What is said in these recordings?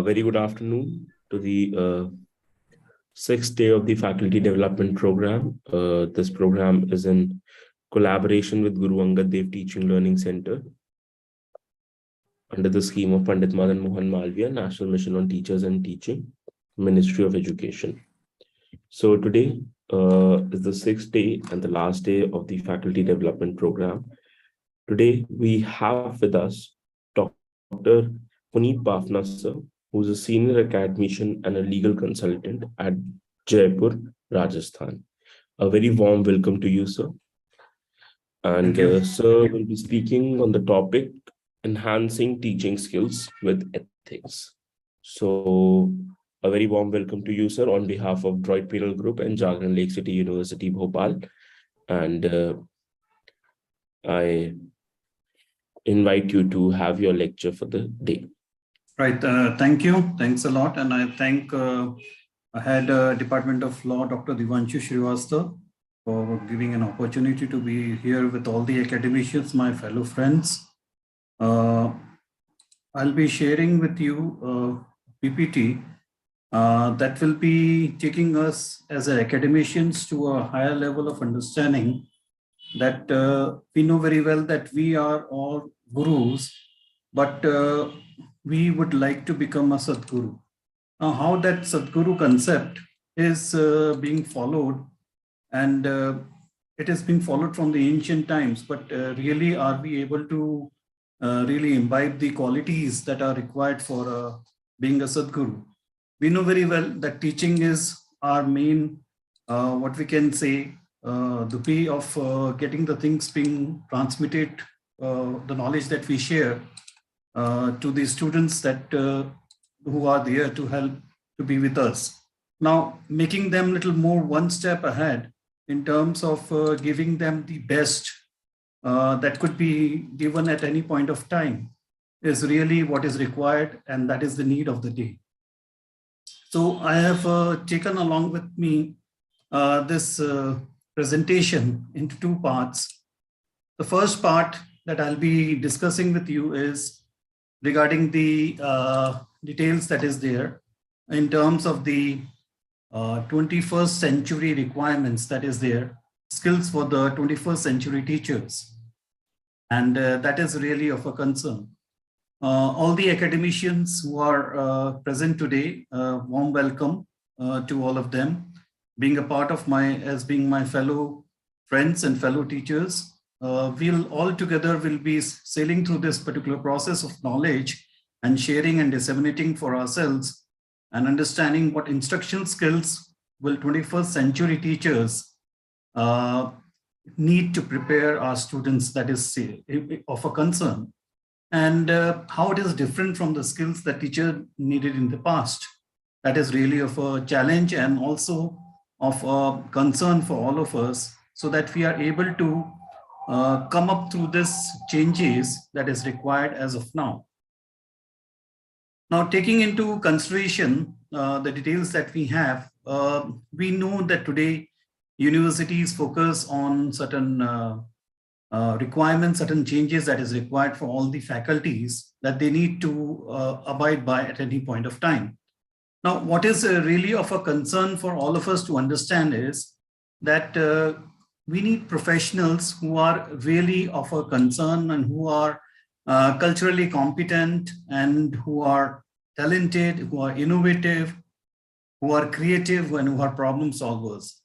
Very good afternoon to the sixth day of the Faculty Development Program. This program is in collaboration with Guru Angad Dev Teaching Learning Center under the scheme of Pandit Madan Mohan Malviya, National Mission on Teachers and Teaching, Ministry of Education. So today is the sixth day and the last day of the Faculty Development Program. Today we have with us Dr. Puneet Bafna sir, who's a senior academician and a legal consultant at Jaipur, Rajasthan. A very warm welcome to you, sir. And sir will be speaking on the topic enhancing teaching skills with ethics. So a very warm welcome to you, sir, on behalf of Droid Penal Group and Jagran Lake City University, Bhopal. And I invite you to have your lecture for the day. Right. Thank you. Thanks a lot. And I thank Head Department of Law, Dr. Divanshu Srivastava, for giving an opportunity to be here with all the academicians, my fellow friends. I'll be sharing with you PPT that will be taking us as academicians to a higher level of understanding that we know very well that we are all gurus, but we would like to become a Sadguru. Now, how that Sadguru concept is being followed, and it is being followed from the ancient times, but really are we able to really imbibe the qualities that are required for being a Sadguru? We know very well that teaching is our main, what we can say, the way of getting the things being transmitted, the knowledge that we share to the students that who are there to help to be with us. Now, making them a little more one step ahead in terms of giving them the best that could be given at any point of time is really what is required, and that is the need of the day. So I have taken along with me this presentation into two parts. The first part that I'll be discussing with you is regarding the details that is there in terms of the 21st century requirements that is there, skills for the 21st century teachers. And that is really of a concern. All the academicians who are present today, warm welcome to all of them. Being a part of being my fellow friends and fellow teachers, we'll all together will be sailing through this particular process of knowledge and sharing and disseminating for ourselves and understanding what instructional skills will 21st century teachers need to prepare our students, that is of a concern, and how it is different from the skills that teacher needed in the past. That is really of a challenge and also of a concern for all of us, so that we are able to come up through this changes that is required as of now. Now, taking into consideration the details that we have, we know that today universities focus on certain requirements, certain changes that is required for all the faculties that they need to abide by at any point of time. Now, what is really of a concern for all of us to understand is that we need professionals who are really of a concern and who are culturally competent and who are talented, who are innovative, who are creative, and who are problem solvers.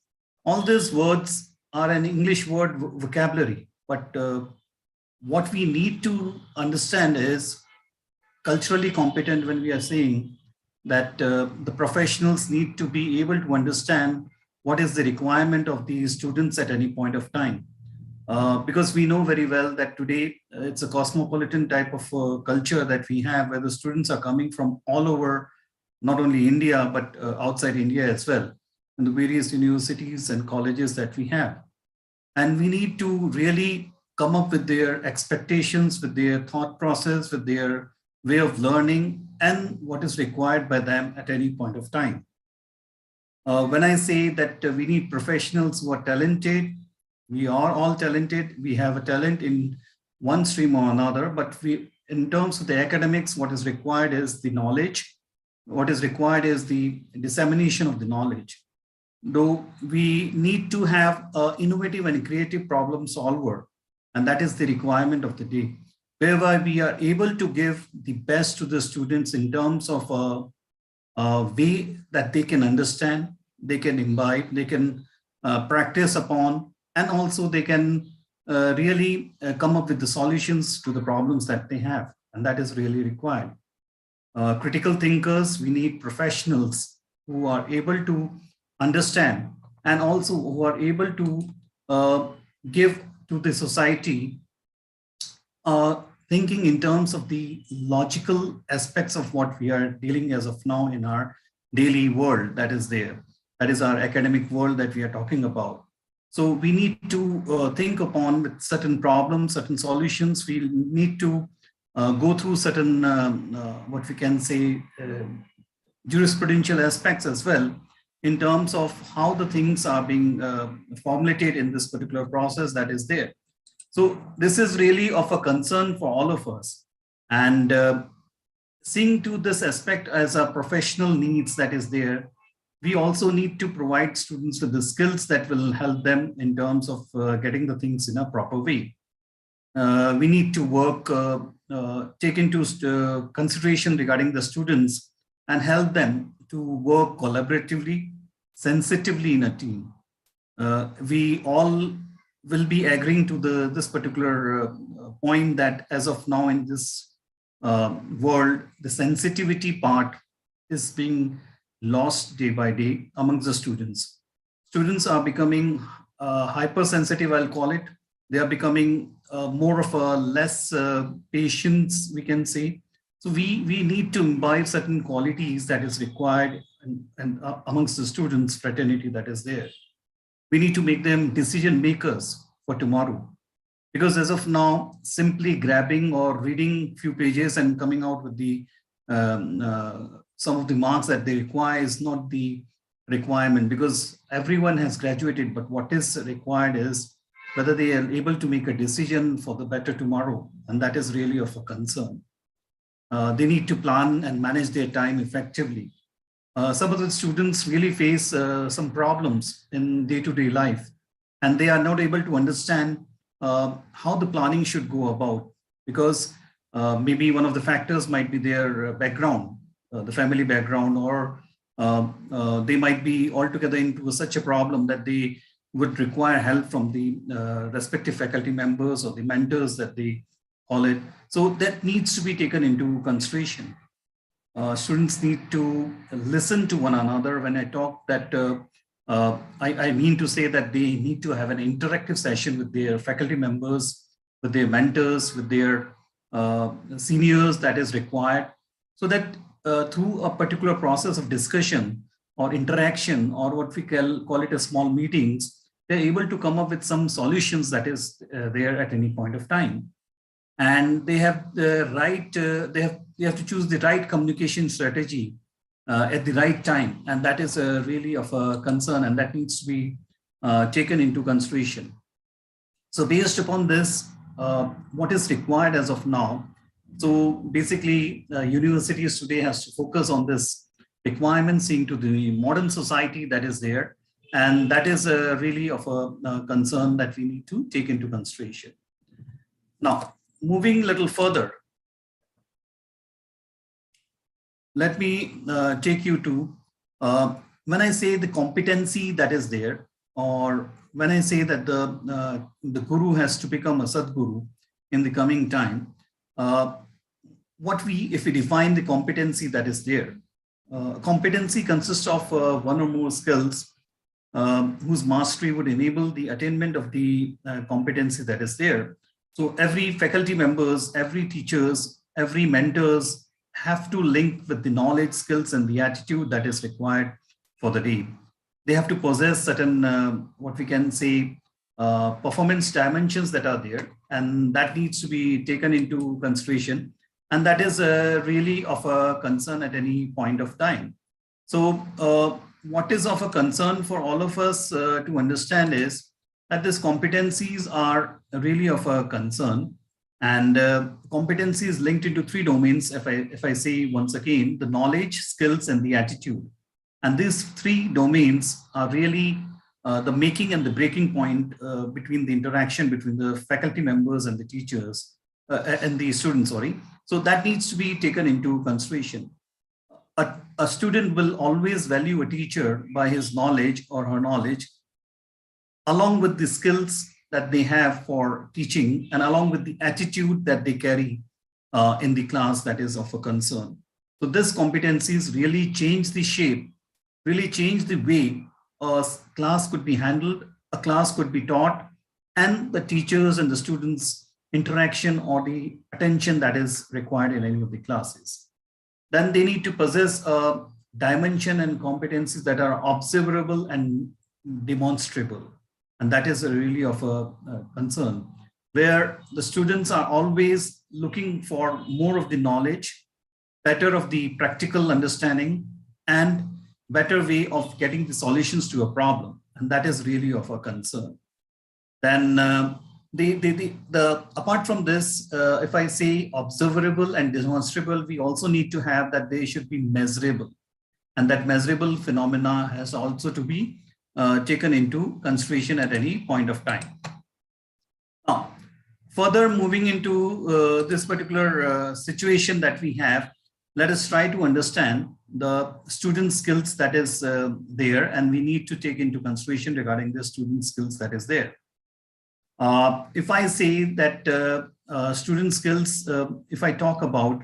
All these words are an English word vocabulary, but what we need to understand is culturally competent when we are saying that the professionals need to be able to understand what is the requirement of these students at any point of time. Because we know very well that today it's a cosmopolitan type of culture that we have, where the students are coming from all over, not only India, but outside India as well, and the various universities and colleges that we have. And we need to really come up with their expectations, with their thought process, with their way of learning, and what is required by them at any point of time. When I say that we need professionals who are talented, we are all talented. We have a talent in one stream or another, but in terms of the academics, what is required is the knowledge. What is required is the dissemination of the knowledge. Though we need to have an innovative and creative problem solver, and that is the requirement of the day, whereby we are able to give the best to the students in terms of a way that they can understand, they can imbibe, they can practice upon, and also they can really come up with the solutions to the problems that they have, and that is really required. Critical thinkers, we need professionals who are able to understand and also who are able to give to the society thinking in terms of the logical aspects of what we are dealing as of now in our daily world that is there. That is our academic world that we are talking about. So we need to think upon with certain problems, certain solutions. We need to go through certain, what we can say, jurisprudential aspects as well, in terms of how the things are being formulated in this particular process that is there. So this is really of a concern for all of us. And seeing to this aspect as a professional needs that is there, we also need to provide students with the skills that will help them in terms of getting the things in a proper way. We need to work, take into consideration regarding the students and help them to work collaboratively, sensitively in a team. We all will be agreeing to this particular point that as of now in this world, the sensitivity part is being lost day by day amongst the students. Students are becoming hypersensitive, I'll call it. They are becoming more of a less patience, we can say. So we need to imbibe certain qualities that is required and amongst the students fraternity that is there. We need to make them decision makers for tomorrow. Because as of now, simply grabbing or reading few pages and coming out with the some of the marks that they require is not the requirement, because everyone has graduated, but what is required is whether they are able to make a decision for the better tomorrow, and that is really of a concern. They need to plan and manage their time effectively. Some of the students really face some problems in day-to-day life, and they are not able to understand how the planning should go about, because maybe one of the factors might be their background, the family background, or they might be altogether into such a problem that they would require help from the respective faculty members or the mentors that they call it. So that needs to be taken into consideration. Students need to listen to one another. When I talk that, I mean to say that they need to have an interactive session with their faculty members, with their mentors, with their seniors that is required, so that through a particular process of discussion or interaction, or what we call it as small meetings, they're able to come up with some solutions that is there at any point of time. And they have the right, they have to choose the right communication strategy at the right time. And that is really of a concern, and that needs to be taken into consideration. So based upon this, what is required as of now? So basically, universities today has to focus on this requirement, seeing to the modern society that is there. And that is really of a concern that we need to take into consideration. Now, moving a little further, let me take you to, when I say the competency that is there, or when I say that the guru has to become a Sadguru in the coming time, if we define the competency that is there, competency consists of one or more skills whose mastery would enable the attainment of the competency that is there. So every faculty members, every teachers, every mentors have to link with the knowledge, skills, and the attitude that is required for the day. They have to possess certain, what we can say, performance dimensions that are there, and that needs to be taken into consideration. And that is really of a concern at any point of time. So what is of a concern for all of us to understand is that these competencies are really of a concern. And competency is linked into three domains. If I say once again, the knowledge, skills, and the attitude. And these three domains are really the making and the breaking point between the interaction between the faculty members and the teachers and the students, sorry. So that needs to be taken into consideration. A student will always value a teacher by his knowledge or her knowledge, along with the skills that they have for teaching and along with the attitude that they carry in the class that is of a concern. So these competencies really change the shape, really change the way a class could be handled, a class could be taught, and the teachers and the students' interaction or the attention that is required in any of the classes. Then they need to possess a dimension and competencies that are observable and demonstrable. And that is really of a concern, where the students are always looking for more of the knowledge, better of the practical understanding, and better way of getting the solutions to a problem. And that is really of a concern. Then apart from this, if I say observable and demonstrable, we also need to have that they should be measurable. And that measurable phenomena has also to be taken into consideration at any point of time. Now, further moving into this particular situation that we have, let us try to understand the student skills that is there, and we need to take into consideration regarding the student skills that is there. If I say that student skills, if I talk about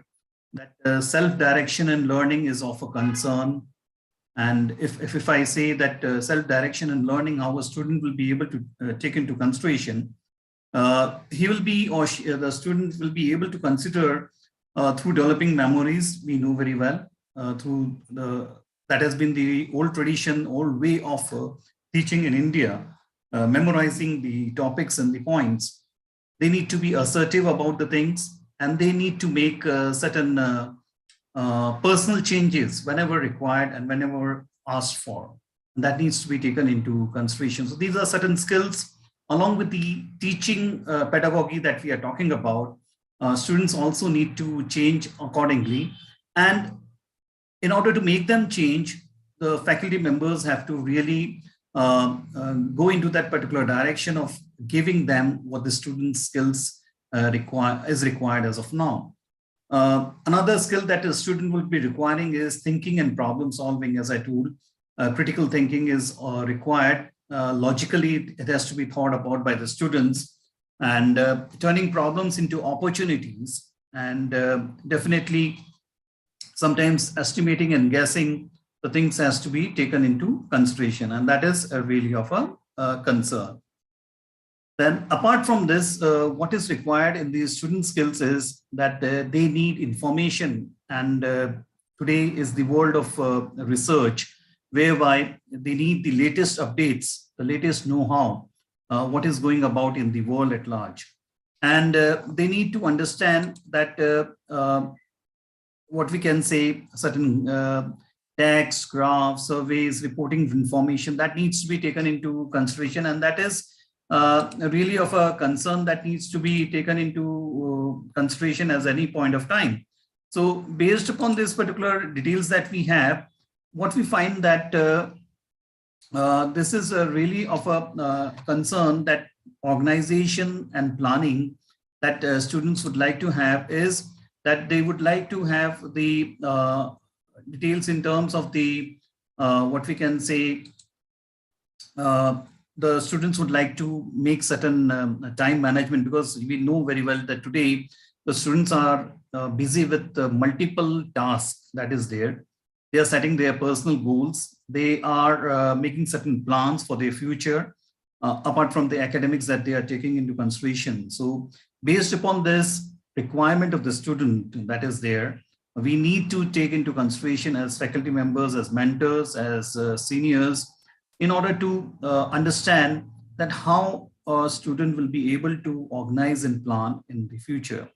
that self-direction and learning is of a concern, and if I say that self-direction and learning, how a student will be able to take into consideration, he will be, or she, the student will be able to consider through developing memories. We know very well through that has been the old tradition, old way of teaching in India, memorizing the topics and the points. They need to be assertive about the things, and they need to make certain personal changes whenever required and whenever asked for. And that needs to be taken into consideration. So these are certain skills, along with the teaching pedagogy that we are talking about. Students also need to change accordingly. And in order to make them change, the faculty members have to really go into that particular direction of giving them what the student skills is required as of now. Another skill that a student will be requiring is thinking and problem solving. As I told, critical thinking is required. Logically, it has to be thought about by the students, and turning problems into opportunities, and definitely sometimes estimating and guessing the things has to be taken into consideration, and that is really of a concern. Then apart from this, what is required in these student skills is that they need information, and today is the world of research, whereby they need the latest updates, the latest know-how, what is going about in the world at large. And they need to understand that what we can say, certain text, graphs, surveys, reporting information that needs to be taken into consideration, and that is really of a concern that needs to be taken into consideration as any point of time. So based upon these particular details that we have, what we find that this is really of a concern that organization and planning that students would like to have is that they would like to have the details in terms of the what we can say, the students would like to make certain time management, because we know very well that today the students are busy with multiple tasks that is there. They are setting their personal goals. They are making certain plans for their future, apart from the academics that they are taking into consideration. So based upon this requirement of the student that is there, we need to take into consideration as faculty members, as mentors, as seniors, in order to understand that how a student will be able to organize and plan in the future.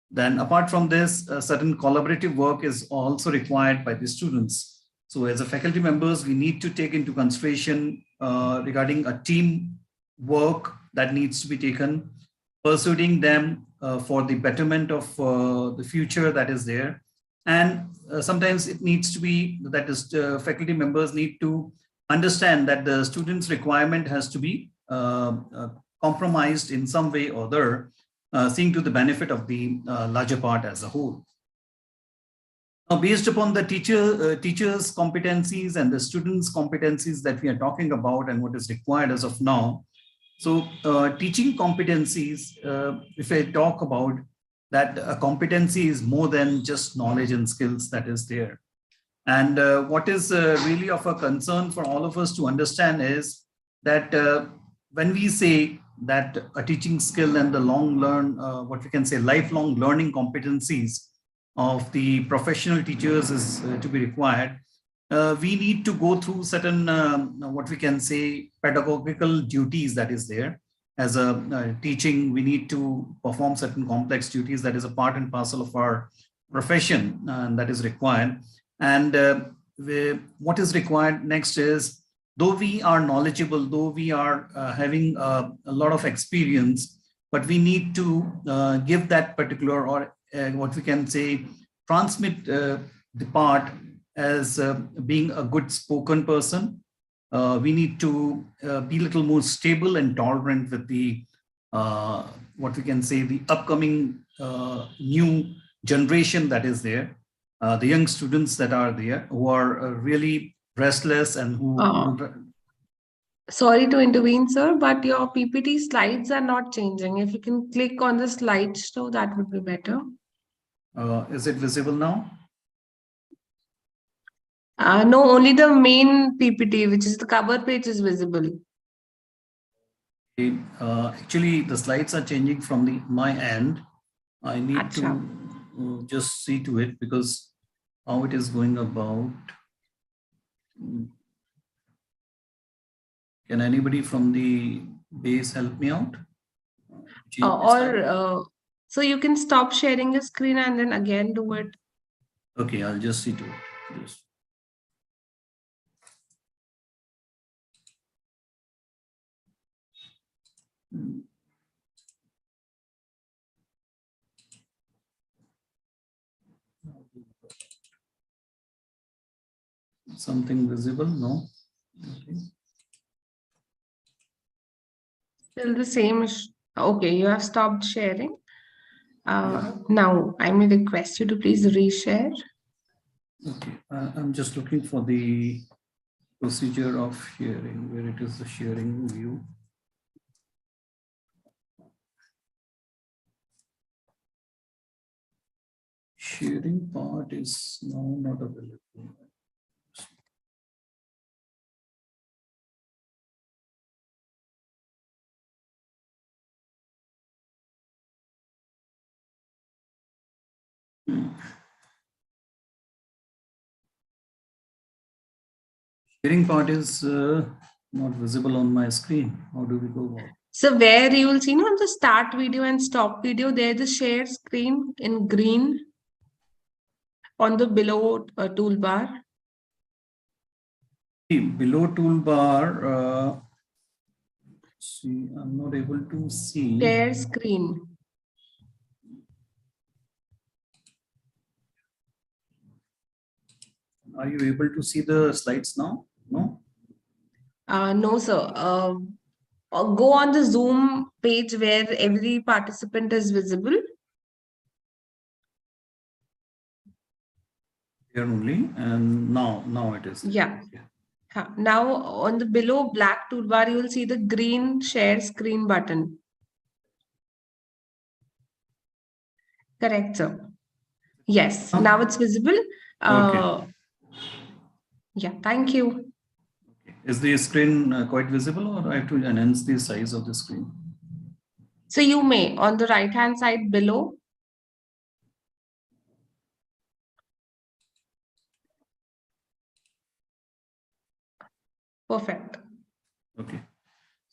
Then apart from this, certain collaborative work is also required by the students. So as a faculty members, we need to take into consideration regarding a team work that needs to be taken, persuading them for the betterment of the future that is there. And sometimes it needs to be that is faculty members need to understand that the student's requirement has to be compromised in some way or other, seeing to the benefit of the larger part as a whole. Now, based upon the teachers' competencies and the students' competencies that we are talking about and what is required as of now. So teaching competencies, if I talk about that, a competency is more than just knowledge and skills that is there. And what is really of a concern for all of us to understand is that when we say that a teaching skill and the what we can say lifelong learning competencies of the professional teachers is to be required, we need to go through certain what we can say pedagogical duties that is there. As a teaching, we need to perform certain complex duties that is a part and parcel of our profession, and that is required. And what is required next is, though we are knowledgeable, though we are having a lot of experience, but we need to give that particular, or what we can say, transmit the part as being a good spoken person. We need to be a little more stable and tolerant with the, what we can say, the upcoming new generation that is there, the young students that are there who are really restless and who Sorry to intervene, sir, but your PPT slides are not changing. If you can click on the slideshow, that would be better. Is it visible now? No, only the main PPT, which is the cover page, is visible. Actually, the slides are changing from my end. I need to just see to it, because how it is going about. Can anybody from the base help me out? So you can stop sharing your screen and then again do it. Okay, I'll just see to it. Just. Something visible? No. Okay. Still the same. Okay, you have stopped sharing. Now I may request you to please reshare. Okay, I'm just looking for the procedure of sharing, where it is the sharing view. Sharing part is now not available. Sharing part is not visible on my screen. How do we go about it? So where you will see on the start video and stop video, there's the share screen in green on the below toolbar. Below toolbar, see, I'm not able to see. Share screen. Are you able to see the slides now? No? No, sir. Go on the Zoom page where every participant is visible. Here only, and now it is. Yeah. Now on the below black toolbar, you will see the green share screen button. Correct, sir. Yes, now it's visible. Okay. Yeah, thank you. Is the screen quite visible, or I have to enhance the size of the screen? So you may, on the right-hand side below. Perfect. Okay.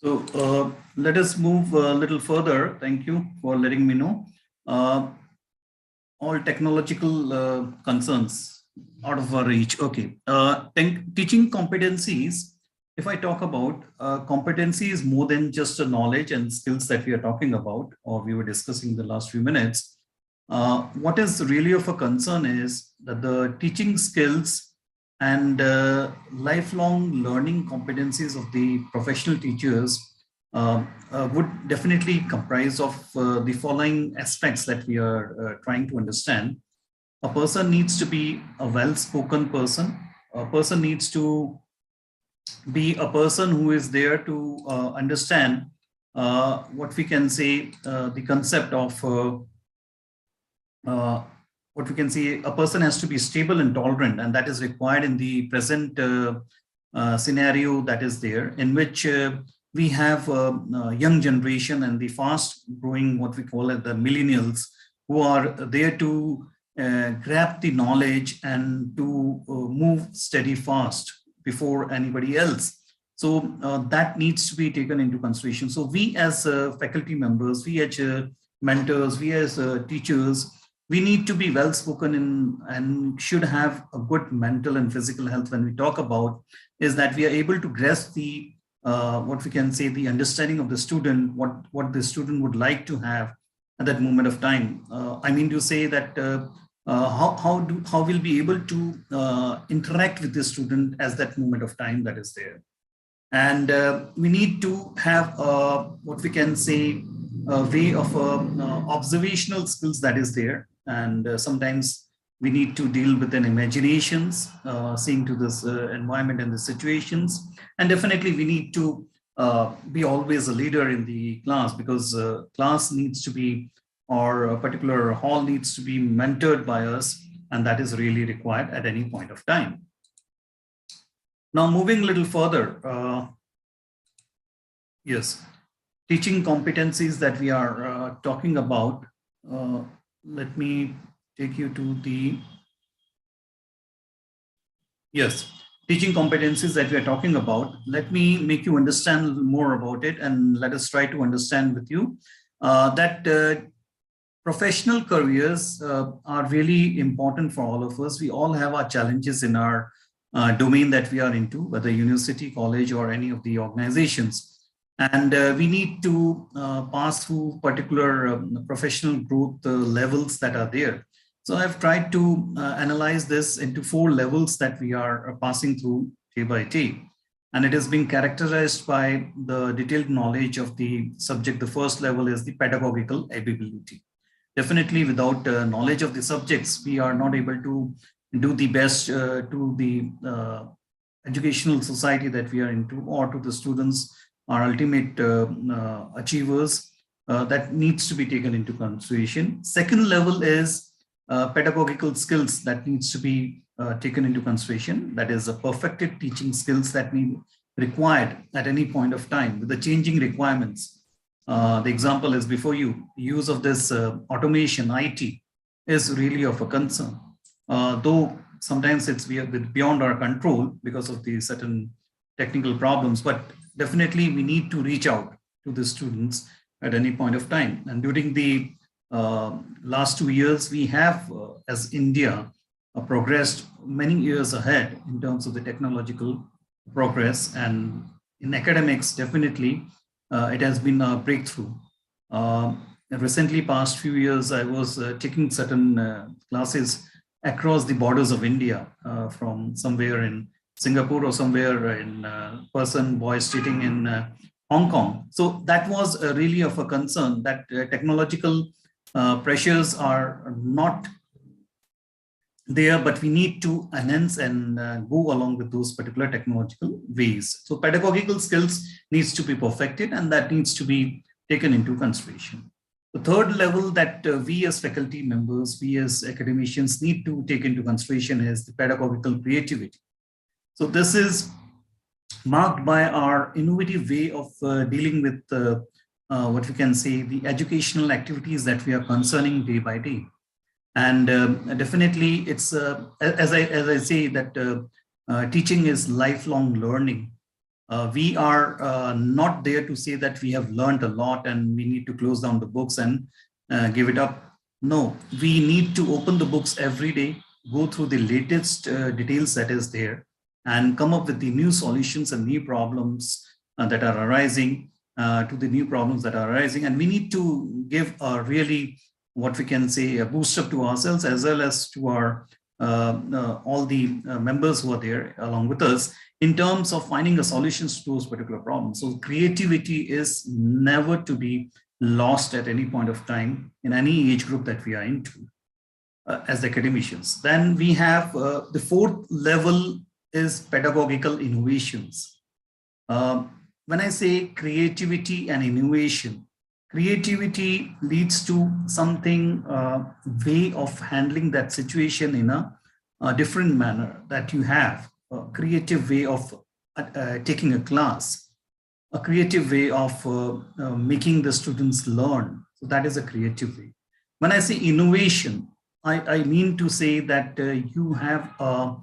So let us move a little further. Thank you for letting me know. All technological concerns out of our reach. Okay. Teaching competencies. If I talk about competency is more than just a knowledge and skills that we are talking about, or we were discussing the last few minutes. What is really of a concern is that the teaching skills and lifelong learning competencies of the professional teachers would definitely comprise of the following aspects that we are trying to understand. A person needs to be a well-spoken person. A person needs to be a person who is there to understand what we can say the concept of what we can say, a person has to be stable and tolerant, and that is required in the present scenario that is there, in which we have a young generation and the fast growing, what we call it, the millennials, who are there to grab the knowledge and to move steady fast before anybody else. So that needs to be taken into consideration. So we as faculty members, we as mentors, we as teachers, we need to be well spoken in and should have a good mental and physical health. When we talk about is that we are able to grasp the what we can say, the understanding of the student, what the student would like to have at that moment of time. I mean to say that how we'll be able to interact with the student as that moment of time that is there. And we need to have what we can say, a way of observational skills that is there. And sometimes we need to deal with an imaginations, seeing to this environment and the situations. And definitely we need to be always a leader in the class, because class needs to be, or a particular hall needs to be mentored by us. And that is really required at any point of time. Now, moving a little further, yes, teaching competencies that we are talking about. Let me take you to the, yes, teaching competencies that we are talking about. Let me make you understand a little more about it, and let us try to understand with you that professional careers are really important for all of us. We all have our challenges in our domain that we are into, whether university, college, or any of the organizations. And we need to pass through particular professional growth levels that are there. So I've tried to analyze this into 4 levels that we are passing through day by day. And it has been characterized by the detailed knowledge of the subject. The first level is the pedagogical ability. Definitely without knowledge of the subjects, we are not able to do the best to the educational society that we are into, or to the students, our ultimate achievers. That needs to be taken into consideration. Second level is pedagogical skills that needs to be taken into consideration. That is a perfected teaching skills that need required at any point of time with the changing requirements. The example is before you. Use of this automation, IT, is really of a concern. Though sometimes it's beyond our control because of the certain technical problems, but definitely we need to reach out to the students at any point of time. And during the last 2 years, we have, as India, progressed many years ahead in terms of the technological progress. And in academics, definitely, it has been a breakthrough. Recently, past few years, I was taking certain classes across the borders of India, from somewhere in Singapore or somewhere in person, boys sitting in Hong Kong. So that was really of a concern, that technological pressures are not there, but we need to enhance and go along with those particular technological ways. So pedagogical skills needs to be perfected, and that needs to be taken into consideration. The third level that we as faculty members, we as academicians need to take into consideration is the pedagogical creativity. So this is marked by our innovative way of dealing with what we can say, the educational activities that we are concerning day by day. And definitely it's, as I say, that teaching is lifelong learning. We are not there to say that we have learned a lot and we need to close down the books and give it up. No, we need to open the books every day, go through the latest details that is there, and come up with the new solutions and new problems that are arising to the new problems that are arising. And we need to give a really, what we can say, a boost up to ourselves as well as to our all the members who are there along with us in terms of finding the solutions to those particular problems. So creativity is never to be lost at any point of time in any age group that we are into as academicians. Then we have the fourth level is pedagogical innovations. When I say creativity and innovation, creativity leads to something, way of handling that situation in a different manner, that you have a creative way of taking a class, a creative way of making the students learn. So that is a creative way. When I say innovation, I mean to say that you have a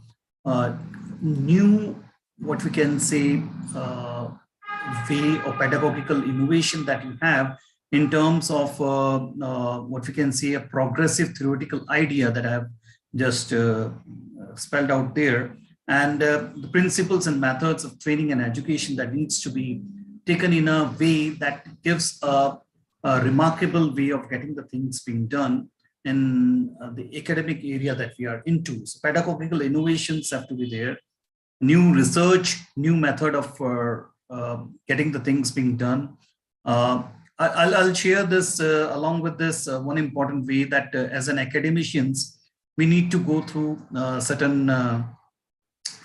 new, what we can say, way of pedagogical innovation that you have in terms of what we can say a progressive theoretical idea that I have just spelled out there, and the principles and methods of training and education that needs to be taken in a way that gives a remarkable way of getting the things being done in the academic area that we are into. So pedagogical innovations have to be there, new research, new method of getting the things being done. I'll share this along with this one important way that as an academicians, we need to go through certain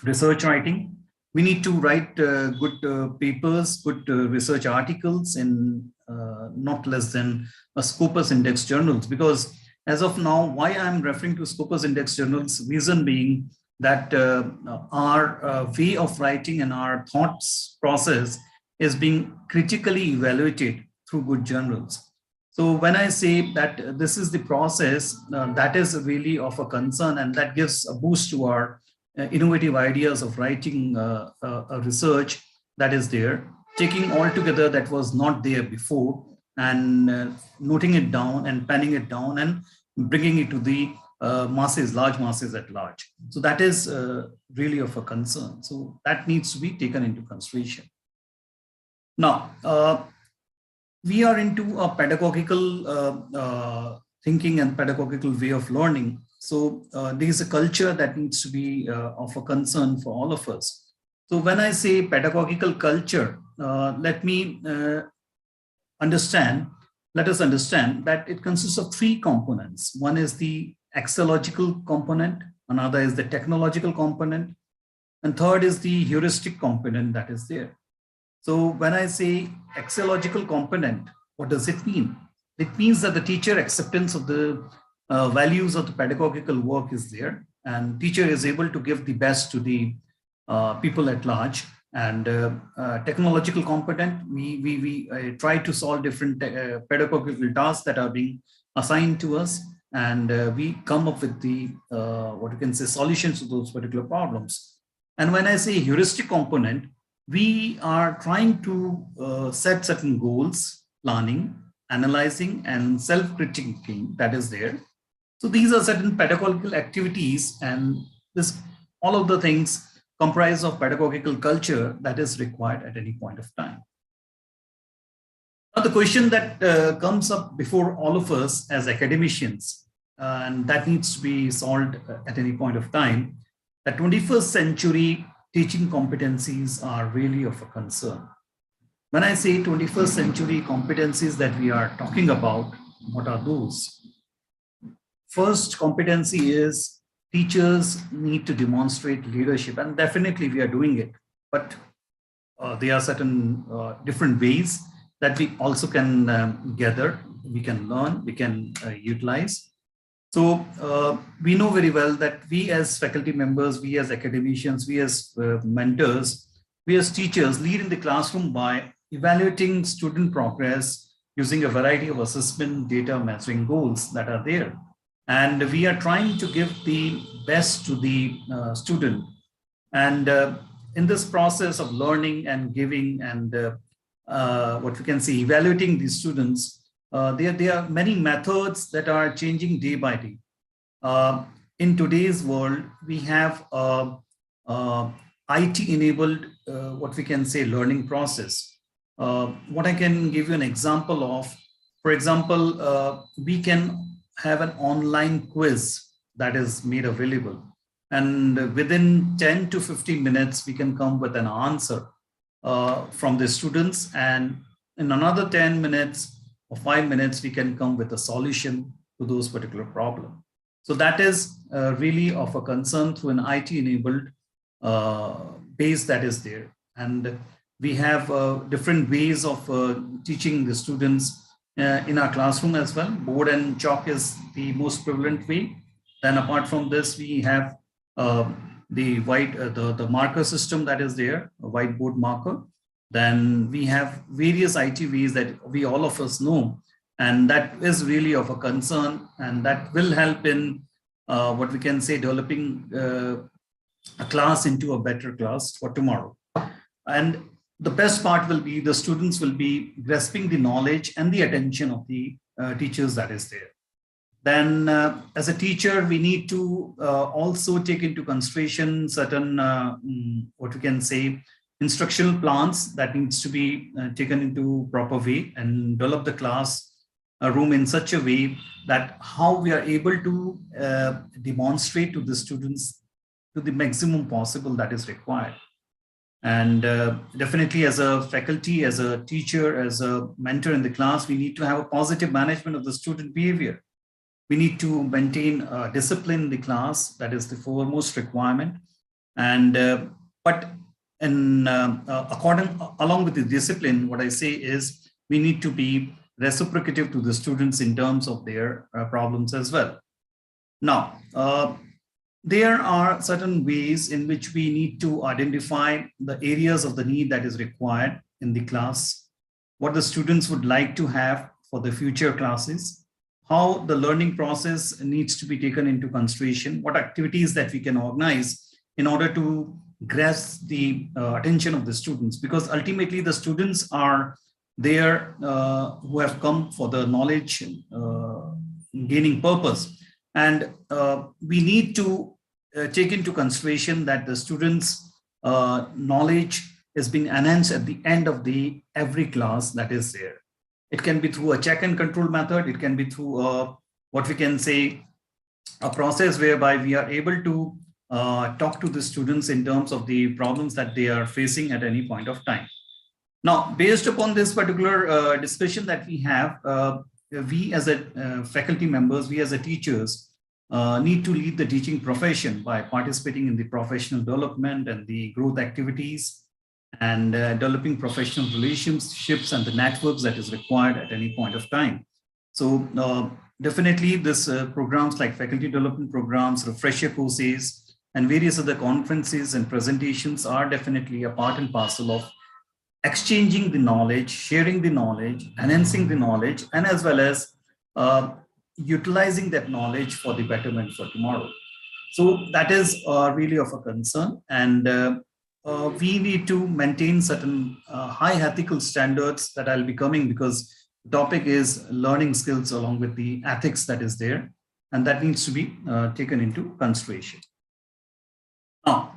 research writing. We need to write good papers, good research articles in not less than Scopus Index journals, because as of now, why I'm referring to Scopus Index journals, reason being that our way of writing and our thoughts process is being critically evaluated through good journals. So when I say that this is the process, that is really of a concern, and that gives a boost to our innovative ideas of writing a research that is there, taking all together that was not there before and noting it down and penning it down and bringing it to the masses, large masses at large. So that is really of a concern. So that needs to be taken into consideration. Now, we are into a pedagogical thinking and pedagogical way of learning. So there is a culture that needs to be of a concern for all of us. So when I say pedagogical culture, let us understand that it consists of three components. One is the axiological component, another is the technological component, and third is the heuristic component that is there. So when I say axiological component, what does it mean? It means that the teacher acceptance of the values of the pedagogical work is there, and teacher is able to give the best to the people at large. And technological component, we try to solve different pedagogical tasks that are being assigned to us, and we come up with the what you can say solutions to those particular problems. And when I say heuristic component, we are trying to set certain goals, planning, analyzing, and self-critiquing that is there. So these are certain pedagogical activities, and this all of the things comprise of pedagogical culture that is required at any point of time. Now, the question that comes up before all of us as academicians, and that needs to be solved at any point of time, that 21st century teaching competencies are really of a concern. When I say 21st century competencies that we are talking about, what are those? First competency is teachers need to demonstrate leadership, and definitely we are doing it, but there are certain different ways that we also can gather, we can learn, we can utilize. So we know very well that we as faculty members, we as academicians, we as mentors, we as teachers lead in the classroom by evaluating student progress using a variety of assessment data measuring goals that are there. And we are trying to give the best to the student. And in this process of learning and giving and what we can say, evaluating these students, there are many methods that are changing day by day. In today's world, we have IT-enabled, what we can say, learning process. What I can give you an example of, for example, we can have an online quiz that is made available. And within 10 to 15 minutes, we can come with an answer from the students. And in another 10 minutes or 5 minutes, we can come with a solution to those particular problems. So that is really of a concern through an IT-enabled base that is there. And we have different ways of teaching the students in our classroom as well. Board and chalk is the most prevalent way. Then apart from this, we have the marker system that is there, a whiteboard marker. Then we have various IT ways that we all of us know, and that is really of a concern, and that will help in what we can say, developing a class into a better class for tomorrow. And the best part will be the students will be grasping the knowledge and the attention of the teachers that is there. Then as a teacher, we need to also take into consideration certain, what we can say, instructional plans that needs to be taken into proper way and develop the class room in such a way that how we are able to demonstrate to the students to the maximum possible that is required. And definitely as a faculty, as a teacher, as a mentor in the class, we need to have a positive management of the student behavior. We need to maintain discipline in the class. That is the foremost requirement. And but in along with the discipline, what I say is we need to be reciprocative to the students in terms of their problems as well. Now, there are certain ways in which we need to identify the areas of the need that is required in the class, what the students would like to have for the future classes, how the learning process needs to be taken into consideration, what activities that we can organize in order to grasp the attention of the students, because ultimately the students are there who have come for the knowledge gaining purpose. And we need to take into consideration that the students' knowledge is being enhanced at the end of every class that is there. It can be through a check and control method. It can be through what we can say, a process whereby we are able to talk to the students in terms of the problems that they are facing at any point of time. Now, based upon this particular discussion that we have, we as a faculty members, we as a teachers need to lead the teaching profession by participating in the professional development and the growth activities and developing professional relationships and the networks that is required at any point of time. So definitely this programs like faculty development programs, refresher courses, and various other conferences and presentations are definitely a part and parcel of exchanging the knowledge, sharing the knowledge, enhancing the knowledge, and as well as utilizing that knowledge for the betterment for tomorrow. So that is really of a concern, and we need to maintain certain high ethical standards that I'll be coming, because the topic is learning skills along with the ethics that is there, and that needs to be taken into consideration. Now,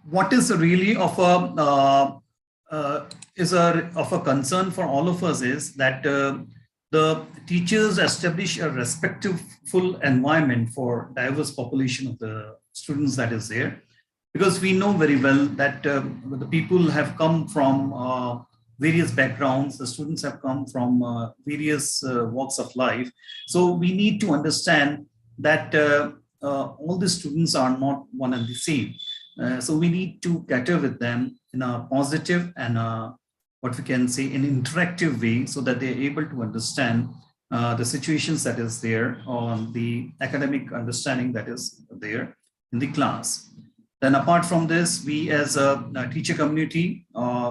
what is really of a concern for all of us is that the teachers establish a respectful environment for diverse population of the students that is there, because we know very well that the people have come from various backgrounds, the students have come from various walks of life. So we need to understand that all the students are not one and the same. So we need to cater with them in a positive and what we can say an interactive way, so that they're able to understand the situations that is there on the academic understanding that is there in the class. Then apart from this, we as a teacher community,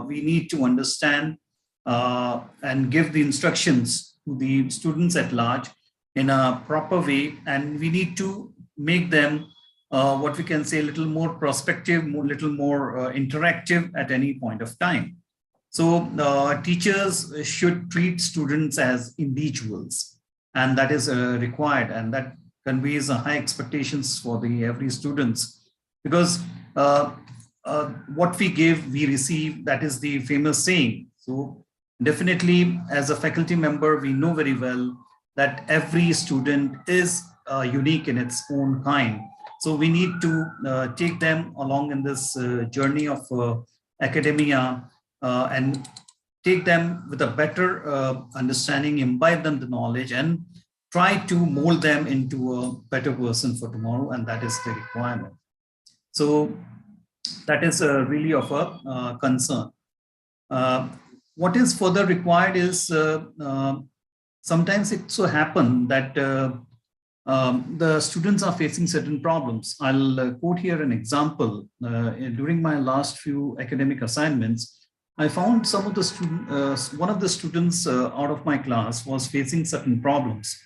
we need to understand and give the instructions to the students at large in a proper way, and we need to make them what we can say, a little more prospective, little more interactive at any point of time. So teachers should treat students as individuals, and that is required, and that conveys a high expectations for the every students, because what we give, we receive. That is the famous saying. So definitely, as a faculty member, we know very well that every student is unique in its own kind. So we need to take them along in this journey of academia and take them with a better understanding, imbibe them the knowledge, and try to mold them into a better person for tomorrow. And that is the requirement. So that is really of a concern. What is further required is sometimes it so happen that the students are facing certain problems. I'll quote here an example. During my last few academic assignments, I found some of the students, one of the students out of my class was facing certain problems.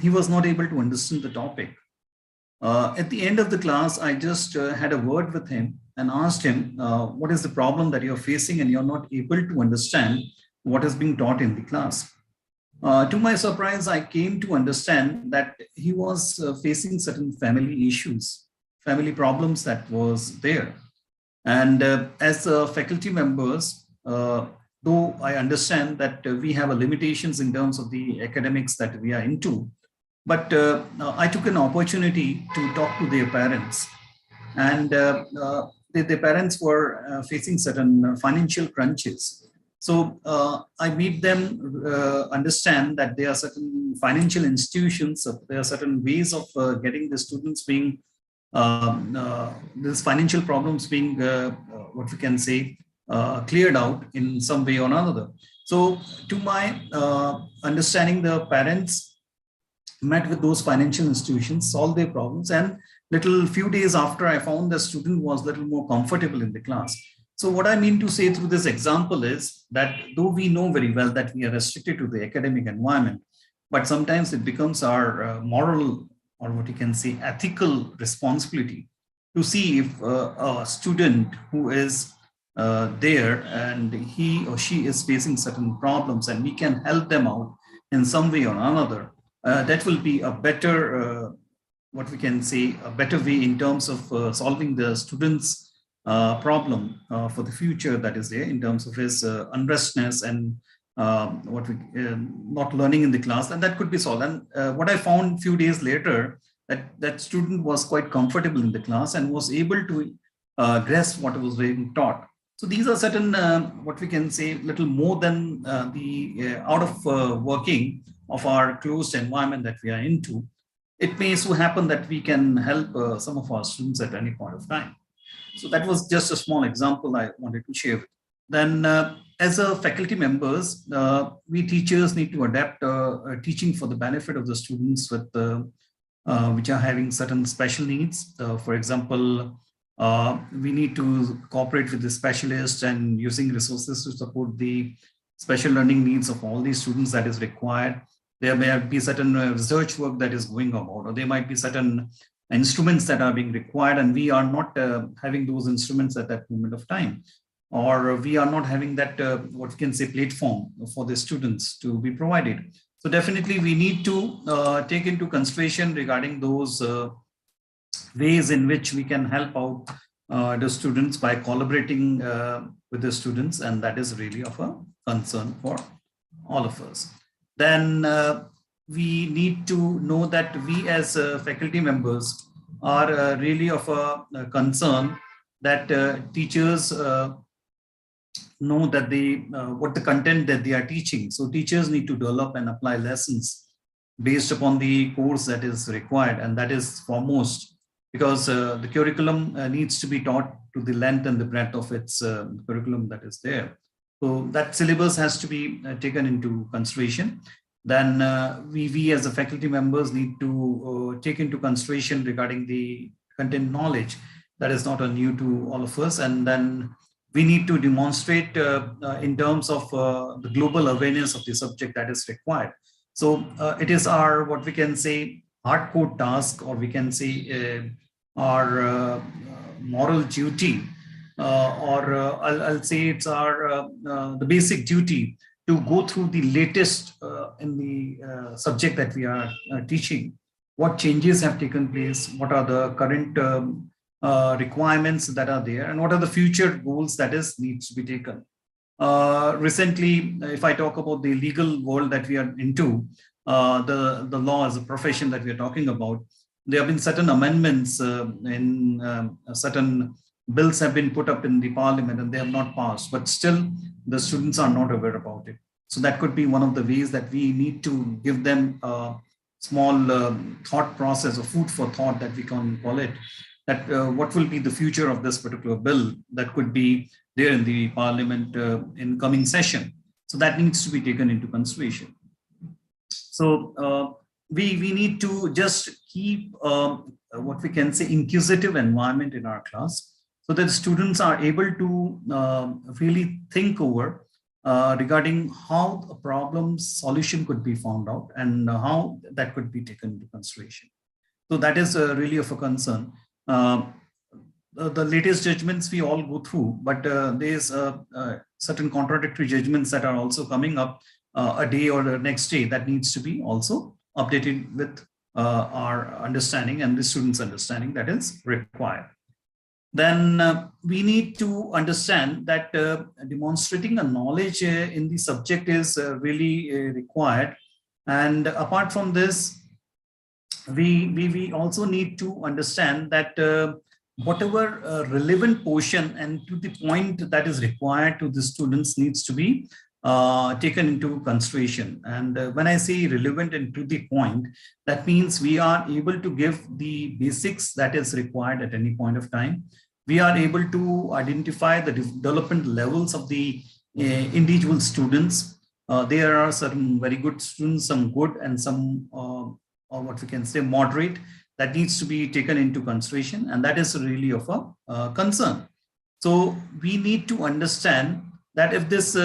He was not able to understand the topic. At the end of the class, I just had a word with him and asked him, what is the problem that you're facing and you're not able to understand what is being taught in the class? To my surprise, I came to understand that he was facing certain family issues, family problems that was there. And as faculty members, though I understand that we have limitations in terms of the academics that we are into, but I took an opportunity to talk to their parents. And the parents were facing certain financial crunches. So I made them understand that there are certain financial institutions, there are certain ways of getting the students being, these financial problems being, what we can say, cleared out in some way or another. So to my understanding, the parents met with those financial institutions, solved their problems, and little few days after, I found the student was a little more comfortable in the class. So what I mean to say through this example is that though we know very well that we are restricted to the academic environment, but sometimes it becomes our moral, or what you can say, ethical responsibility to see if a student who is there and he or she is facing certain problems and we can help them out in some way or another. That will be a better, what we can say, a better way in terms of solving the student's problem for the future that is there in terms of his unrestness and what we not learning in the class, and that could be solved. And what I found a few days later, that student was quite comfortable in the class and was able to grasp what was being taught. So these are certain, what we can say, little more than the out of working of our closed environment that we are into. It may so happen that we can help some of our students at any point of time. So that was just a small example I wanted to share. Then as a faculty members, we teachers need to adapt teaching for the benefit of the students with which are having certain special needs. For example, we need to cooperate with the specialists and using resources to support the special learning needs of all these students that is required. There may be certain research work that is going about, or there might be certain instruments that are being required, and we are not having those instruments at that moment of time, or we are not having that, what we can say, platform for the students to be provided. So definitely we need to take into consideration regarding those ways in which we can help out the students by collaborating with the students, and that is really of a concern for all of us. Then we need to know that we as faculty members are really of a concern that teachers know that they what the content that they are teaching. So teachers need to develop and apply lessons based upon the course that is required, and that is foremost, because the curriculum needs to be taught to the length and the breadth of its curriculum that is there. So that syllabus has to be taken into consideration. Then we as the faculty members need to take into consideration regarding the content knowledge that is not new to all of us. And then we need to demonstrate in terms of the global awareness of the subject that is required. So it is our, what we can say, hardcore task, or we can say our moral duty, or I'll say it's our the basic duty to go through the latest in the subject that we are teaching. What changes have taken place? What are the current requirements that are there, and what are the future goals that needs to be taken? Recently, if I talk about the legal world that we are into, the law as a profession that we are talking about, there have been certain amendments in certain bills have been put up in the parliament and they have not passed, but still the students are not aware about it. So that could be one of the ways that we need to give them a small thought process or food for thought, that we can call it, that what will be the future of this particular bill that could be there in the parliament in coming session. So that needs to be taken into consideration. So we need to just keep what we can say inquisitive environment in our class, so that students are able to really think over regarding how a problem solution could be found out and how that could be taken into consideration. So that is really of a concern. The latest judgments we all go through, but there's certain contradictory judgments that are also coming up a day or the next day that needs to be also updated with our understanding and the students' understanding that is required. Then we need to understand that demonstrating a knowledge in the subject is really required. And apart from this, we also need to understand that whatever relevant portion and to the point that is required to the students needs to be taken into consideration. And when I say relevant and to the point, that means we are able to give the basics that is required at any point of time. We are able to identify the development levels of the individual students. There are certain very good students, some good, and some or what we can say moderate, that needs to be taken into consideration, and that is really of a concern. So we need to understand that if these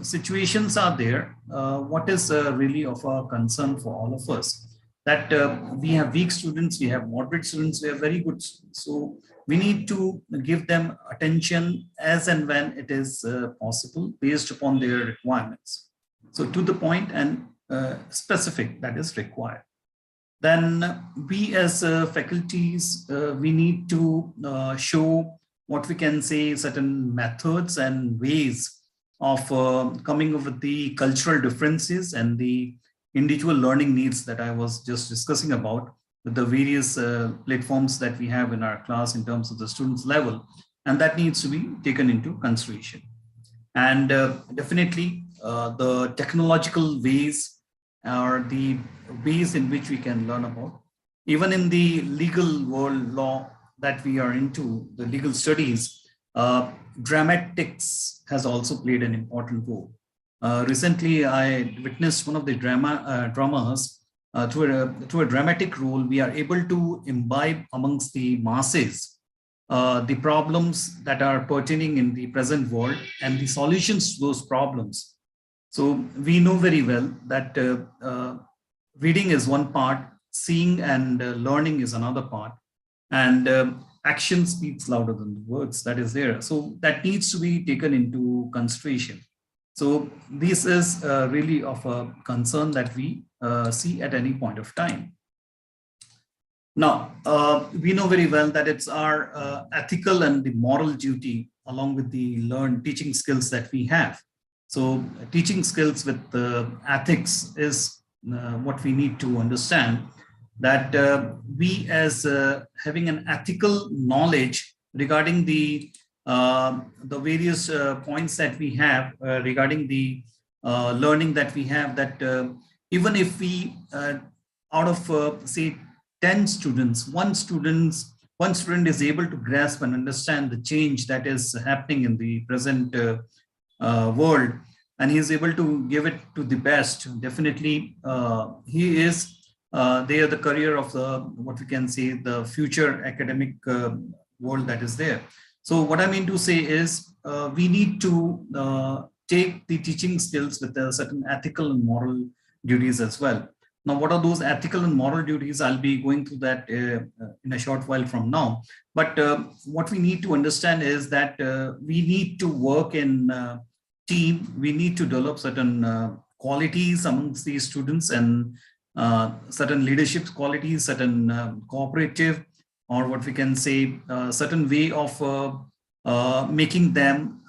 situations are there, what is really of a concern for all of us, that we have weak students, we have moderate students, we have very good students. So we need to give them attention as and when it is possible based upon their requirements. So to the point and specific that is required. Then we as faculties, we need to show what we can say certain methods and ways of coming up with the cultural differences and the individual learning needs that I was just discussing about with the various platforms that we have in our class in terms of the students level, and that needs to be taken into consideration. And definitely the technological ways are the ways in which we can learn about. Even in the legal world law that we are into, the legal studies, dramatics has also played an important role. Recently, I witnessed one of the dramas. Through a dramatic role, we are able to imbibe amongst the masses the problems that are pertaining in the present world and the solutions to those problems. So we know very well that reading is one part, seeing and learning is another part, and action speaks louder than the words that is there. So that needs to be taken into consideration. So this is really of a concern that we see at any point of time. Now, we know very well that it's our ethical and the moral duty along with the learned teaching skills that we have. So teaching skills with ethics is what we need to understand, that we as having an ethical knowledge regarding the various points that we have regarding the learning that we have, that even if we out of say 10 students, one student is able to grasp and understand the change that is happening in the present world, and he is able to give it to the best, definitely he is there the career of the what we can say the future academic world that is there. So what I mean to say is we need to take the teaching skills with a certain ethical and moral duties as well. Now, what are those ethical and moral duties? I'll be going through that in a short while from now. But what we need to understand is that we need to work in team. We need to develop certain qualities amongst these students, and certain leadership qualities, certain cooperative, or what we can say, certain way of making them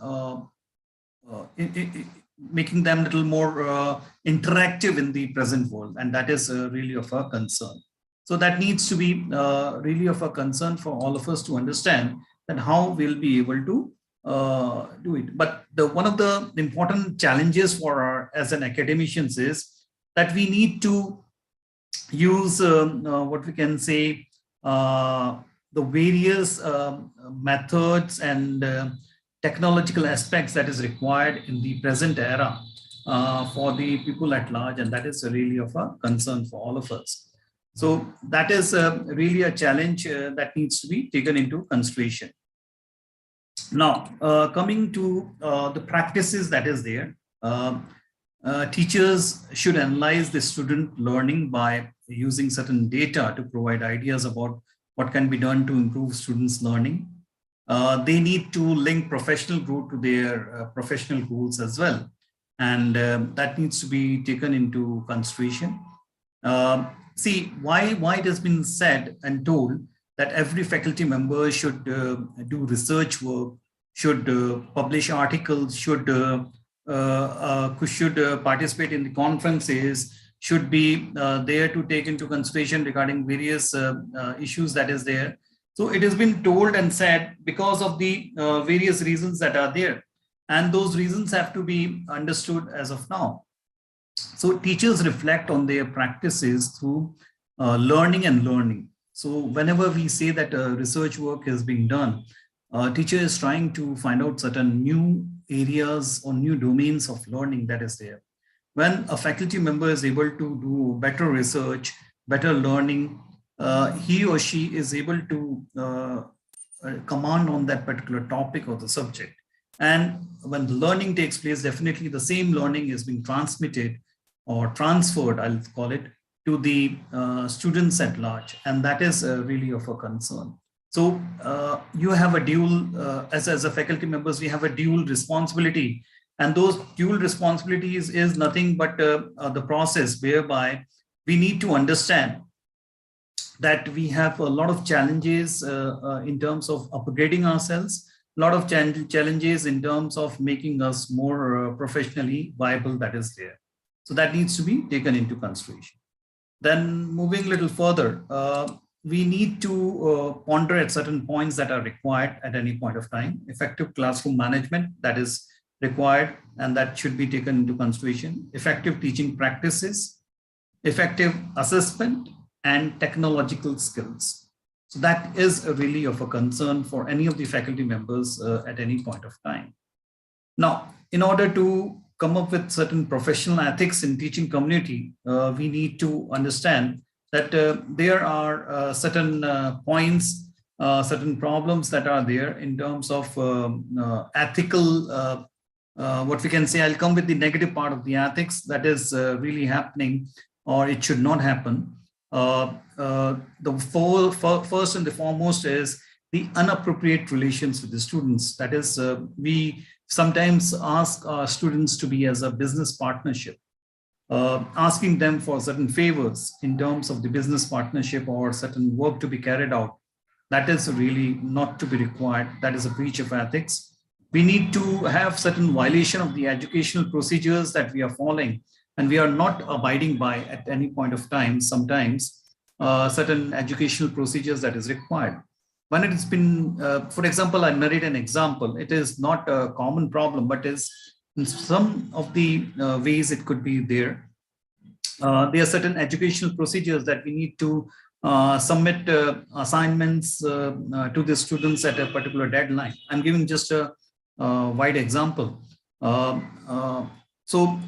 making them a little more interactive in the present world, and that is really of a concern. So that needs to be really of a concern for all of us to understand that how we'll be able to do it. But one of the important challenges for our as an academicians is that we need to use what we can say the various methods and technological aspects that is required in the present era for the people at large, and that is really of a concern for all of us. So that is really a challenge that needs to be taken into consideration. Now, coming to the practices that is there, teachers should analyze the student learning by using certain data to provide ideas about what can be done to improve students' learning. They need to link professional growth to their professional goals as well. And that needs to be taken into consideration. See, why it has been said and told that every faculty member should do research work, should publish articles, should participate in the conferences, should be there to take into consideration regarding various issues that is there. So it has been told and said because of the various reasons that are there. And those reasons have to be understood as of now. So teachers reflect on their practices through learning and learning. So whenever we say that research work is being done, teacher is trying to find out certain new areas or new domains of learning that is there. When a faculty member is able to do better research, better learning, he or she is able to command on that particular topic or the subject. And when the learning takes place, definitely the same learning is being transmitted or transferred, I'll call it, to the students at large. And that is really of a concern. So you have a dual, as a faculty members, we have a dual responsibility. And those dual responsibilities is nothing but the process whereby we need to understand that we have a lot of challenges in terms of upgrading ourselves, a lot of challenges in terms of making us more professionally viable that is there. So that needs to be taken into consideration. Then moving a little further, we need to ponder at certain points that are required at any point of time. Effective classroom management that is required and that should be taken into consideration. Effective teaching practices, effective assessment, and technological skills. So that is really of a concern for any of the faculty members at any point of time. Now, in order to come up with certain professional ethics in teaching community, we need to understand that there are certain points, certain problems that are there in terms of ethical, what we can say, I'll come with the negative part of the ethics that is really happening or it should not happen. The first and the foremost is the inappropriate relations with the students. That is, we sometimes ask our students to be as a business partnership, asking them for certain favors in terms of the business partnership or certain work to be carried out. That is really not to be required. That is a breach of ethics. We need to have certain violation of the educational procedures that we are following and we are not abiding by at any point of time, sometimes certain educational procedures that is required. When it has been, for example, I narrate an example, it is not a common problem, but is in some of the ways it could be there. There are certain educational procedures that we need to submit assignments to the students at a particular deadline. I'm giving just a wide example. So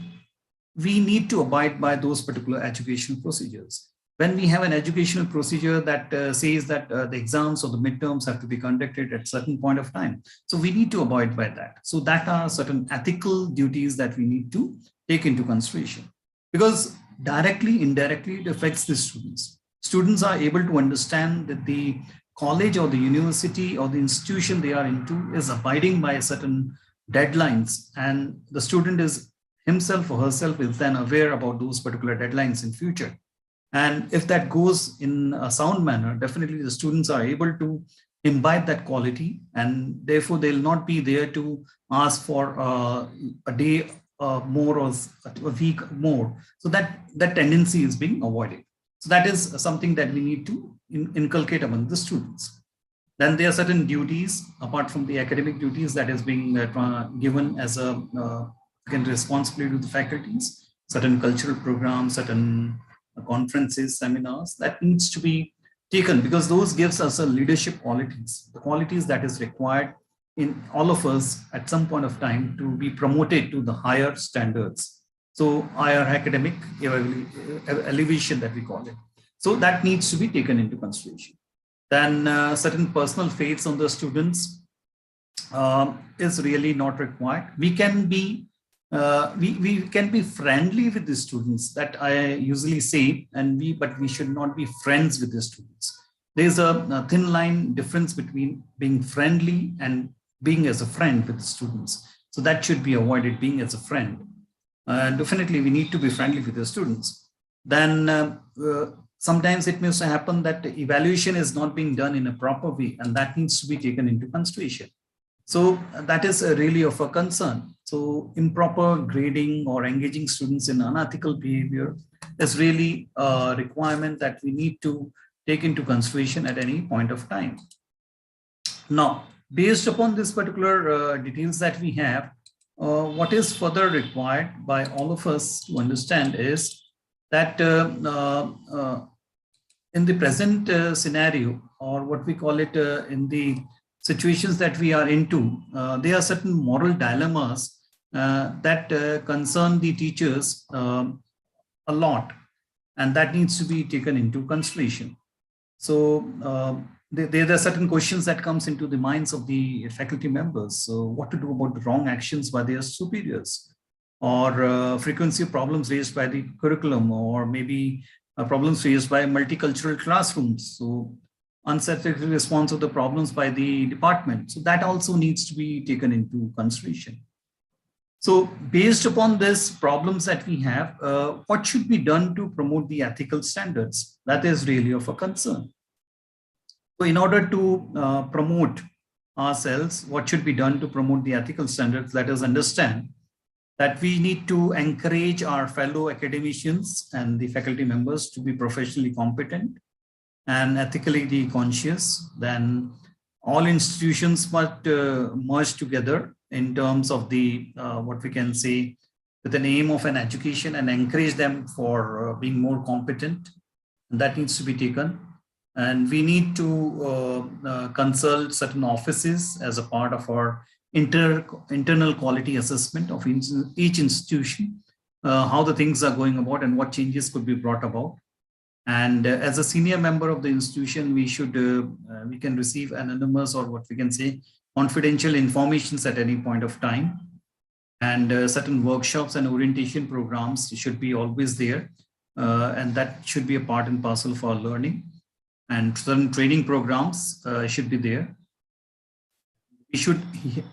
we need to abide by those particular educational procedures. When we have an educational procedure that says that the exams or the midterms have to be conducted at a certain point of time, so we need to abide by that. So that are certain ethical duties that we need to take into consideration. Because directly, indirectly, it affects the students. Students are able to understand that the college or the university or the institution they are into is abiding by certain deadlines, and the student is himself or herself is then aware about those particular deadlines in future. And if that goes in a sound manner, definitely the students are able to imbibe that quality, and therefore they'll not be there to ask for a day more or a week more. So that tendency is being avoided. So that is something that we need to inculcate among the students. Then there are certain duties apart from the academic duties that is being given as a responsibility to the faculties, certain cultural programs, certain conferences, seminars that needs to be taken, because those gives us a leadership qualities, the qualities that is required in all of us at some point of time to be promoted to the higher standards. So higher academic elevation that we call it. So that needs to be taken into consideration. Then certain personal faiths on the students is really not required. We can be we can be friendly with the students, that I usually say, but we should not be friends with the students. There's a thin line difference between being friendly and being as a friend with the students. So that should be avoided, being as a friend. Definitely we need to be friendly with the students. Then sometimes it may happen that the evaluation is not being done in a proper way, and that needs to be taken into consideration. So that is really of a concern. So improper grading or engaging students in unethical behavior is really a requirement that we need to take into consideration at any point of time. Now, based upon this particular details that we have, what is further required by all of us to understand is that in the present scenario, or what we call it in the situations that we are into, there are certain moral dilemmas that concern the teachers a lot, and that needs to be taken into consideration. So there are certain questions that comes into the minds of the faculty members. So what to do about the wrong actions by their superiors, or frequency of problems raised by the curriculum, or maybe problems faced by multicultural classrooms. So unsatisfactory response of the problems by the department. So that also needs to be taken into consideration. So based upon these problems that we have, what should be done to promote the ethical standards? That is really of a concern. So in order to promote ourselves, what should be done to promote the ethical standards? Let us understand that we need to encourage our fellow academicians and the faculty members to be professionally competent and ethically conscious. Then all institutions must merge together in terms of the what we can say, with an aim of an education, and encourage them for being more competent. And that needs to be taken. And we need to consult certain offices as a part of our internal quality assessment of each institution, how the things are going about and what changes could be brought about. And as a senior member of the institution, we can receive anonymous, or what we can say, confidential informations at any point of time. And certain workshops and orientation programs should be always there. And that should be a part and parcel of our learning. And certain training programs should be there. We should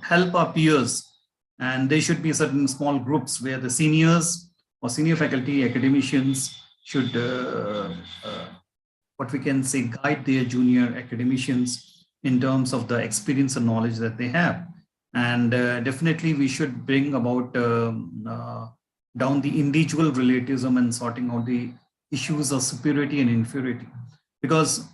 help our peers, and there should be certain small groups where the seniors or senior faculty academicians should, what we can say, guide their junior academicians in terms of the experience and knowledge that they have. And definitely we should bring about down the individual relativism and sorting out the issues of superiority and inferiority. Because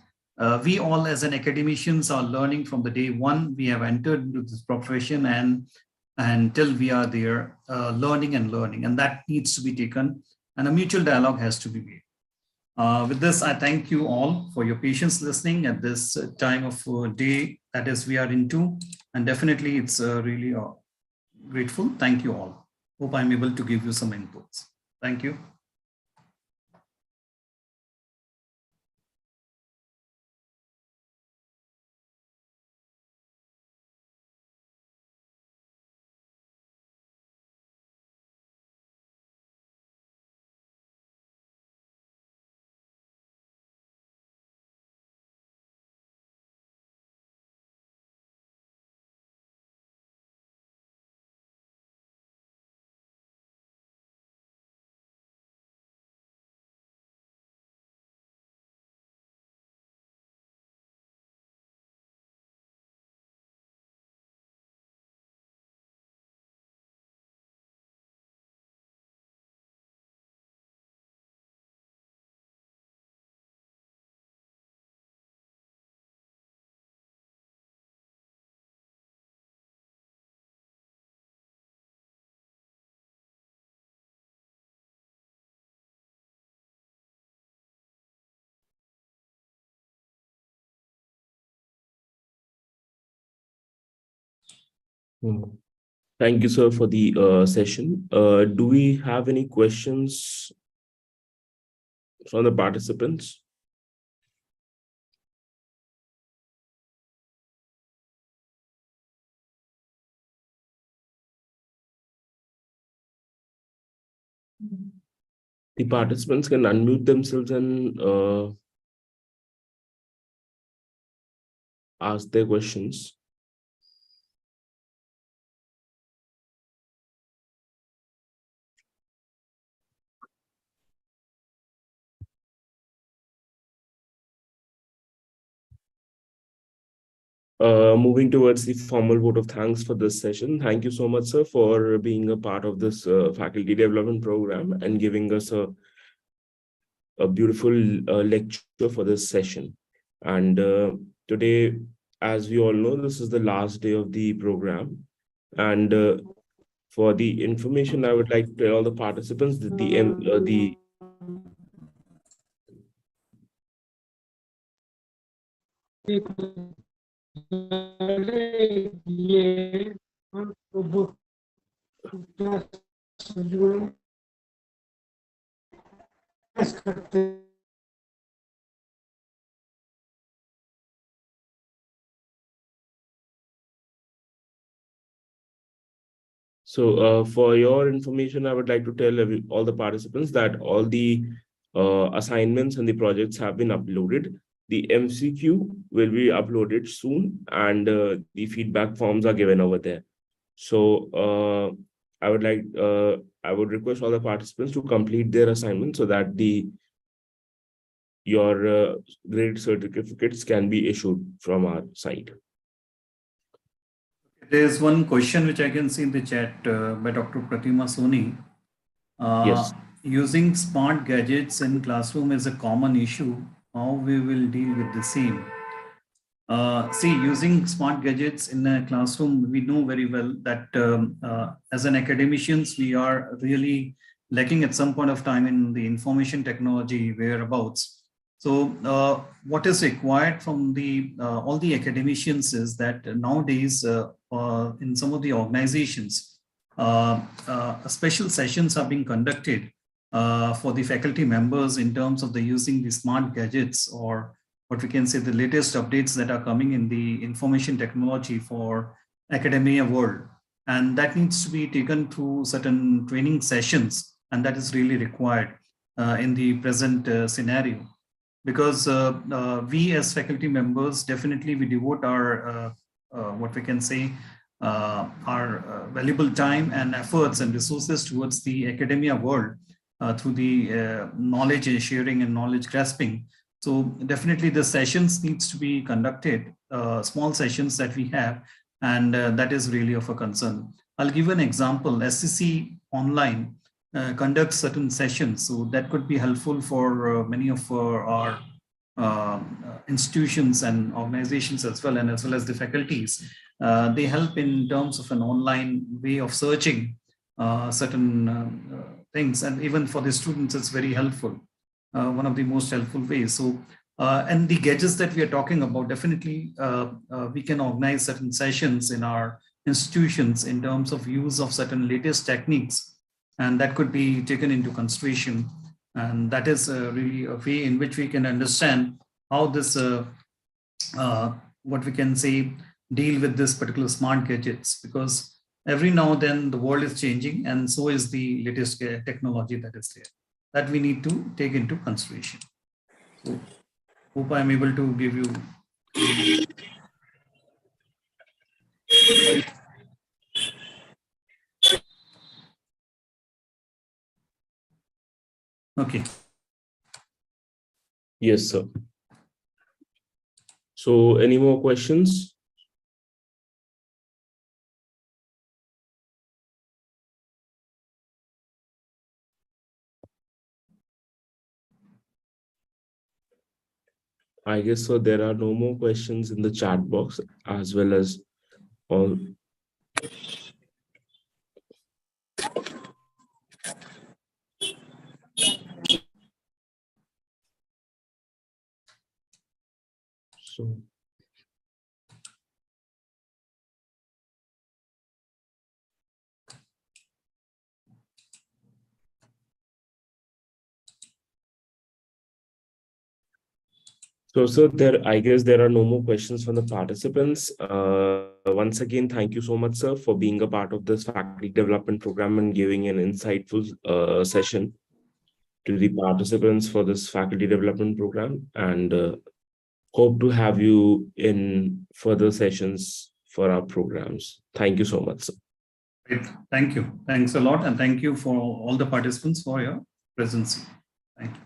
we all as an academicians are learning from the day one we have entered into this profession, and until we are there learning, and that needs to be taken, and a mutual dialogue has to be made. With this, I thank you all for your patience listening at this time of day that is we are into, and definitely it's really grateful. Thank you all. Hope I'm able to give you some inputs. Thank you. Mm. Thank you, sir, for the session. Do we have any questions from the participants? The participants can unmute themselves and ask their questions. Moving towards the formal vote of thanks for this session. Thank you so much, sir, for being a part of this faculty development program and giving us a beautiful lecture for this session. And today, as we all know, this is the last day of the program. And for the information, I would like to tell all the participants that the So for your information, I would like to tell all the participants that all the assignments and the projects have been uploaded. The MCQ will be uploaded soon, and the feedback forms are given over there. So I would request all the participants to complete their assignment so that your grade certificates can be issued from our side. There's one question which I can see in the chat by Dr. Pratima Soni. Yes. Using smart gadgets in classroom is a common issue. How we will deal with the same? See, using smart gadgets in a classroom, we know very well that as an academicians, we are really lacking at some point of time in the information technology whereabouts. So what is required from the all the academicians is that nowadays in some of the organizations, special sessions are being conducted for the faculty members in terms of the using the smart gadgets, or what we can say the latest updates that are coming in the information technology for academia world. And that needs to be taken through certain training sessions, and that is really required in the present scenario. Because we as faculty members, definitely we devote our, what we can say, our valuable time and efforts and resources towards the academia world through the knowledge sharing and knowledge grasping. So definitely the sessions needs to be conducted, small sessions that we have, and that is really of a concern. I'll give an example. SCC online conducts certain sessions, so that could be helpful for many of our institutions and organizations as well, and as well as the faculties. They help in terms of an online way of searching certain things, and even for the students, it's very helpful. One of the most helpful ways. So, and the gadgets that we are talking about, definitely we can organize certain sessions in our institutions in terms of use of certain latest techniques, and that could be taken into consideration. And that is really a way in which we can understand how this, what we can say, deal with this particular smart gadgets, because every now and then the world is changing, and so is the latest technology that is there, that we need to take into consideration. So hope I'm able to give you. Okay. Yes, sir. So any more questions? I guess so. There are no more questions in the chat box as well as all. So So, sir, I guess there are no more questions from the participants. Once again, thank you so much, sir, for being a part of this faculty development program and giving an insightful session to the participants for this faculty development program. And hope to have you in further sessions for our programs. Thank you so much, sir. Great. Thank you. Thanks a lot. And thank you for all the participants for your presence. Thank you.